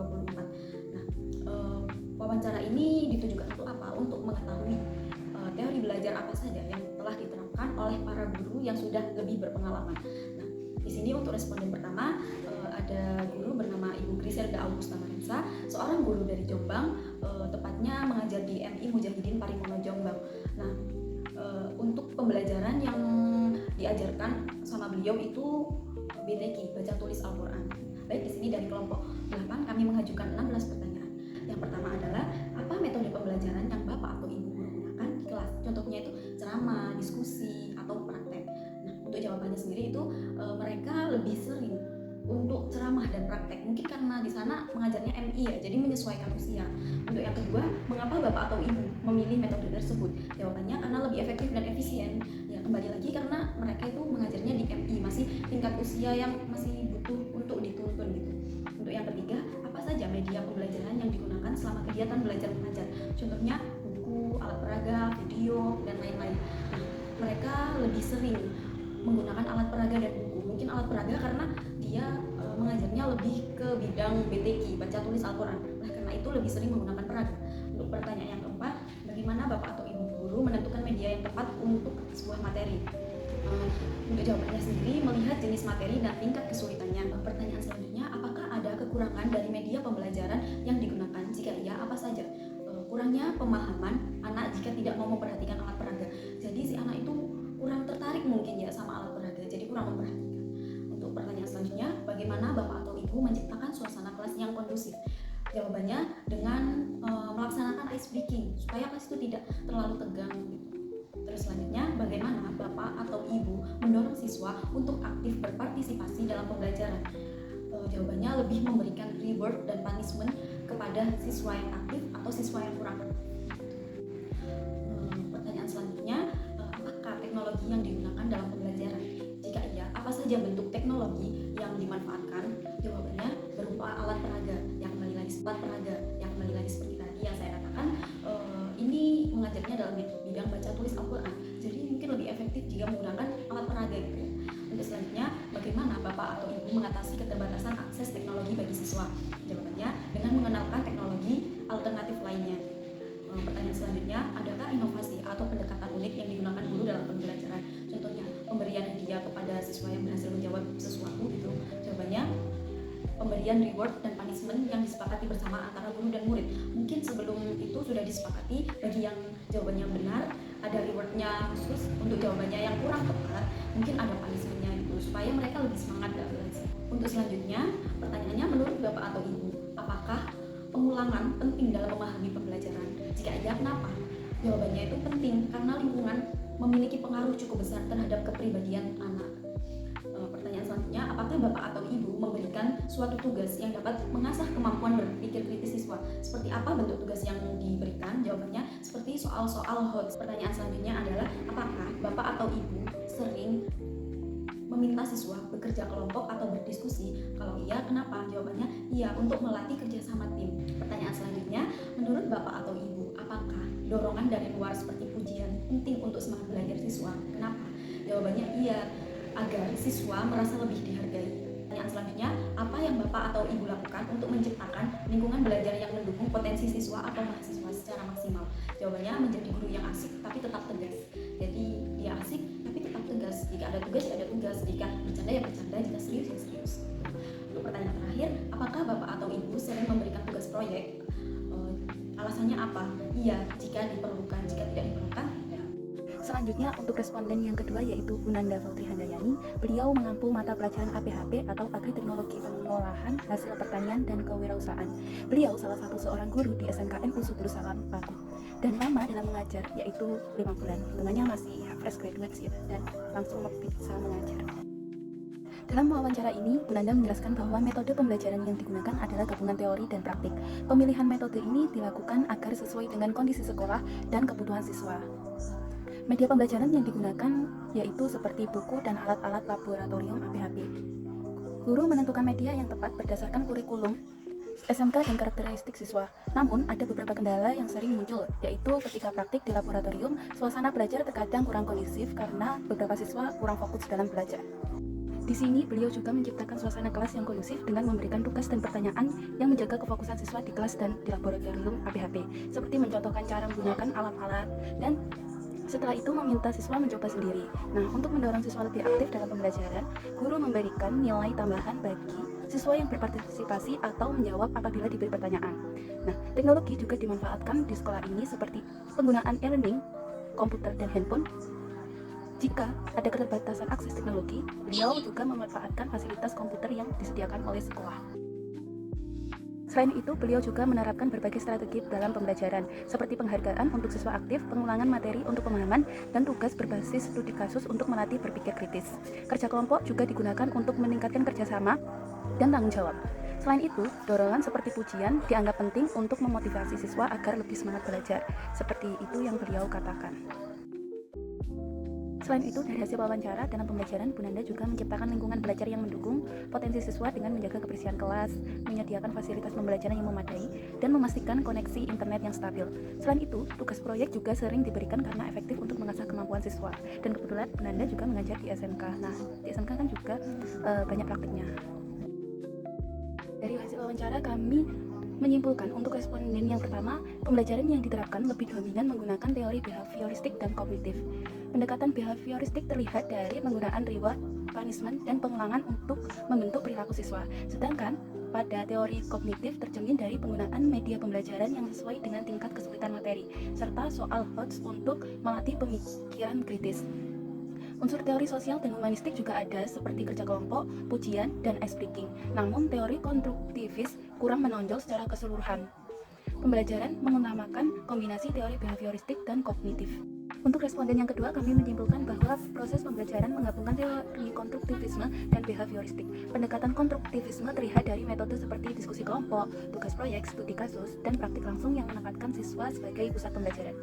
2024. Nah, wawancara ini ditujukan untuk apa? Untuk mengetahui teori belajar apa saja yang telah diterapkan oleh para guru yang sudah lebih berpengalaman. Nah, di sini untuk responden pertama ada guru bernama Ibu Griselda Augusta Marensa, seorang guru dari Jombang, tepatnya mengajar di MI Mujahidin Parimono Jombang. Nah, untuk pembelajaran yang diajarkan sama beliau itu BTQ, baca tulis Al-Quran. Baik, di sini dari kelompok 8 kami mengajukan 16 pertanyaan. Yang pertama adalah, apa metode pembelajaran yang Bapak atau Ibu guru gunakan di kelas? Contohnya itu ceramah, diskusi, atau praktek. Nah, untuk jawabannya sendiri itu mereka lebih sering untuk ceramah dan praktek. Mungkin karena di sana mengajarnya MI ya, jadi menyesuaikan usia. Untuk yang kedua, mengapa Bapak atau Ibu memilih metode tersebut? Jawabannya karena lebih efektif dan efisien. Ya, kembali lagi karena mereka itu mengajarnya di MI, masih tingkat usia yang masih butuh untuk dituntun gitu. Untuk yang ketiga, apa saja media pembelajaran yang digunakan selama kegiatan belajar mengajar? Contohnya buku, alat peraga, video, dan lain-lain. Nah, mereka lebih sering menggunakan alat peraga dan buku. Mungkin alat peraga karena dia mengajarnya lebih ke bidang BTQ, baca tulis Al-Quran. Nah, karena itu lebih sering menggunakan peraga. Untuk pertanyaan yang keempat, bagaimana Bapak atau Ibu guru menentukan media yang tepat untuk sebuah materi? Untuk jawabannya sendiri, melihat jenis materi dan tingkat kesulitannya. Pertanyaan selanjutnya, apakah ada kekurangan dari media pembelajaran yang digunakan? Jika iya, apa saja? Kurangnya pemahaman anak jika tidak mau memperhatikan alat peraga. Jadi si anak itu kurang tertarik mungkin ya sama alat peraga, jadi kurang memperhatikan. Untuk pertanyaan selanjutnya, bagaimana Bapak atau Ibu menciptakan suasana kelas yang kondusif? Jawabannya dengan melaksanakan ice breaking supaya kelas itu tidak terlalu tegang gitu. Terus selanjutnya, bagaimana Bapak atau Ibu mendorong siswa untuk aktif berpartisipasi dalam pembelajaran? Jawabannya lebih memberikan reward dan punishment kepada siswa yang aktif atau siswa yang kurang. Pertanyaan selanjutnya, apakah teknologi yang digunakan dalam pembelajaran? Jika iya, apa saja bentuk teknologi yang dimanfaatkan? Jawabannya berupa alat peraga, yang kembali lagi seperti tadi yang saya katakan, ini mengajarnya dalam bidang baca tulis Al-Quran, jadi mungkin lebih efektif jika menggunakan alat peraga gitu ya. Untuk selanjutnya, bagaimana Bapak atau Ibu mengatasi keterbatasan akses teknologi bagi siswa? Jawabannya dengan mengenalkan teknologi alternatif lainnya. Pertanyaan selanjutnya, adakah inovasi atau pendekatan unik yang digunakan guru dalam pembelajaran? Contohnya, pemberian hadiah kepada siswa yang berhasil menjawab sesuatu gitu. Jawabannya, pemberian reward dan punishment yang disepakati bersama antara guru dan murid. Mungkin sebelum itu sudah disepakati, bagi yang jawabannya benar ada rewardnya khusus, untuk jawabannya yang kurang tepat mungkin ada punishmentnya gitu, supaya mereka lebih semangat dalam belajar. Untuk selanjutnya, pertanyaannya, menurut Bapak atau Ibu, apakah pengulangan penting dalam memahami pembelajaran? Jika iya, kenapa? Jawabannya itu penting karena lingkungan memiliki pengaruh cukup besar terhadap kepribadian anak. Pertanyaan selanjutnya, apakah Bapak atau Ibu memberikan suatu tugas yang dapat mengasah kemampuan berpikir kritis siswa? Seperti apa bentuk tugas yang diberikan? Jawabannya seperti soal-soal hot. Pertanyaan selanjutnya adalah, apakah Bapak atau Ibu sering meminta siswa bekerja kelompok atau berdiskusi? Kalau iya, kenapa? Jawabannya iya, untuk melatih kerjasama tim. Pertanyaan selanjutnya, menurut Bapak atau Ibu, apakah dorongan dari luar seperti pujian penting untuk semangat belajar siswa? Kenapa? Jawabannya iya, agar siswa merasa lebih dihargai. Pertanyaan selanjutnya, apa yang Bapak atau Ibu lakukan untuk menciptakan lingkungan belajar yang mendukung potensi siswa atau mahasiswa secara maksimal? Jawabannya, menjadi guru yang asik tapi tetap tegas. Jadi dia asik tapi tetap tegas. Jika ada tugas ya ada tugas, jika bercanda ya bercanda, jika serius ya serius. Untuk pertanyaan terakhir, apakah Bapak atau Ibu sering memberikan tugas proyek? Alasannya apa? Iya, jika diperlukan. Jika tidak diperlukan, ya. Selanjutnya untuk responden yang kedua yaitu Bu Nanda Fautri Handayani. Beliau mengampu mata pelajaran APHP atau Agri Teknologi Pengolahan Hasil Pertanian dan Kewirausahaan. Beliau salah satu seorang guru di SMKN Subul Salam Paku dan lama dalam mengajar yaitu 5 bulan. Hitungannya masih fresh graduate sih dan langsung bisa mengajar. Dalam wawancara ini, Bu Nanda menjelaskan bahwa metode pembelajaran yang digunakan adalah gabungan teori dan praktik. Pemilihan metode ini dilakukan agar sesuai dengan kondisi sekolah dan kebutuhan siswa. Media pembelajaran yang digunakan yaitu seperti buku dan alat-alat laboratorium APHP. Guru menentukan media yang tepat berdasarkan kurikulum SMK dan karakteristik siswa. Namun, ada beberapa kendala yang sering muncul, yaitu ketika praktik di laboratorium, suasana belajar terkadang kurang kondusif karena beberapa siswa kurang fokus dalam belajar. Di sini beliau juga menciptakan suasana kelas yang kondusif dengan memberikan tugas dan pertanyaan yang menjaga kefokusan siswa di kelas dan di laboratorium APHP, seperti mencontohkan cara menggunakan alat-alat dan setelah itu meminta siswa mencoba sendiri. Nah, untuk mendorong siswa lebih aktif dalam pembelajaran, guru memberikan nilai tambahan bagi siswa yang berpartisipasi atau menjawab apabila diberi pertanyaan. Nah, teknologi juga dimanfaatkan di sekolah ini seperti penggunaan e-learning, komputer dan handphone. Jika ada keterbatasan akses teknologi, beliau juga memanfaatkan fasilitas komputer yang disediakan oleh sekolah. Selain itu, beliau juga menerapkan berbagai strategi dalam pembelajaran, seperti penghargaan untuk siswa aktif, pengulangan materi untuk pemahaman, dan tugas berbasis studi kasus untuk melatih berpikir kritis. Kerja kelompok juga digunakan untuk meningkatkan kerjasama dan tanggung jawab. Selain itu, dorongan seperti pujian dianggap penting untuk memotivasi siswa agar lebih semangat belajar. Seperti itu yang beliau katakan. Selain itu, dari hasil wawancara dalam pembelajaran, Bu Nanda juga menciptakan lingkungan belajar yang mendukung potensi siswa dengan menjaga kebersihan kelas, menyediakan fasilitas pembelajaran yang memadai, dan memastikan koneksi internet yang stabil. Selain itu, tugas proyek juga sering diberikan karena efektif untuk mengasah kemampuan siswa. Dan kebetulan Bu Nanda juga mengajar di SMK. Nah, di SMK kan juga banyak praktiknya. Dari hasil wawancara kami menyimpulkan untuk responden yang pertama, pembelajaran yang diterapkan lebih dominan menggunakan teori behavioristik dan kognitif. Pendekatan behavioristik terlihat dari penggunaan reward, punishment, dan pengulangan untuk membentuk perilaku siswa. Sedangkan pada teori kognitif tercermin dari penggunaan media pembelajaran yang sesuai dengan tingkat kesulitan materi, serta soal HOTS untuk melatih pemikiran kritis. Unsur teori sosial dan humanistik juga ada seperti kerja kelompok, pujian, dan ice breaking. Namun teori konstruktivis kurang menonjol secara keseluruhan. Pembelajaran mengutamakan kombinasi teori behavioristik dan kognitif. Untuk responden yang kedua, kami menyimpulkan bahwa proses pembelajaran menggabungkan teori konstruktivisme dan behavioristik. Pendekatan konstruktivisme terlihat dari metode seperti diskusi kelompok, tugas proyek, studi kasus, dan praktik langsung yang menempatkan siswa sebagai pusat pembelajaran.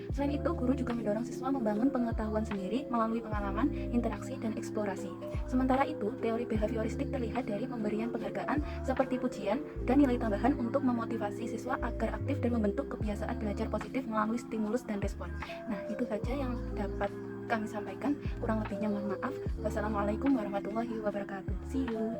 Selain itu, guru juga mendorong siswa membangun pengetahuan sendiri melalui pengalaman, interaksi, dan eksplorasi. Sementara itu, teori behavioristik terlihat dari pemberian penghargaan seperti pujian dan nilai tambahan untuk memotivasi siswa agar aktif dan membentuk kebiasaan belajar positif melalui stimulus dan respon. Nah, itu saja yang dapat kami sampaikan. Kurang lebihnya mohon maaf. Wassalamualaikum warahmatullahi wabarakatuh. See you.